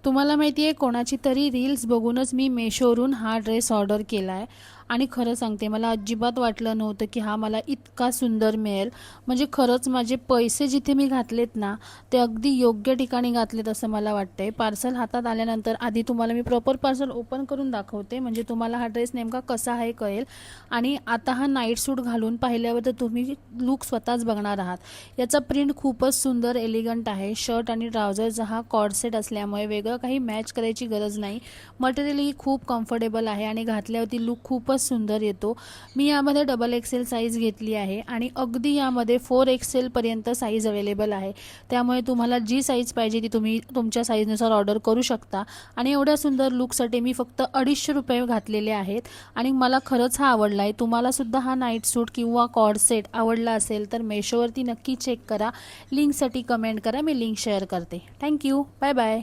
तुम्हाला माहिती आहे, कोणाची तरी रील्स बघूनच मी मेशोवरून हा ड्रेस ऑर्डर केला आहे आणि खरं सांगते, मला अजिबात वाटलं नव्हतं की हा मला इतका सुंदर मिळेल. म्हणजे खरंच माझे पैसे जिथे मी घातलेत ना, ते अगदी योग्य ठिकाणी घातलेत असं मला वाटतंय. पार्सल हातात आल्यानंतर आधी तुम्हाला मी प्रॉपर पार्सल ओपन करून दाखवते, म्हणजे तुम्हाला हा ड्रेस नेमका कसा आहे कळेल. आणि आता हा नाईट सूट घालून पाहिल्यावर तर तुम्ही लुक स्वतःच बघणार आहात. याचा प्रिंट खूपच सुंदर एलिगंट आहे. शर्ट आणि ट्राउझरचा हा कॉर्डसेट असल्यामुळे वेगळं काही मॅच करायची गरज नाही. मटेरियलही खूप कम्फर्टेबल आहे आणि घातल्यावरती लुक खूपच सुंदर येतो. मी यामध्ये डबल एक्सेल साईज घेतली आहे आणि अगदी यामध्ये 4XL पर्यंत साईज अवेलेबल आहे. त्यामुळे तुम्हाला जी साईज पाहिजे ती तुम्ही तुमच्या साईजनुसार ऑर्डर करू शकता. आणि एवढ्या सुंदर लुकसाठी मी फक्त 250 रुपये घातलेले आहेत आणि मला खरंच हा आवडला आहे. तुम्हाला सुद्धा हा नाईट सूट किंवा कॉर्ड सेट आवडला असेल तर मेशोवरती नक्की चेक करा. लिंकसाठी कमेंट करा, मी लिंक शेअर करते. थँक्यू. Bye bye.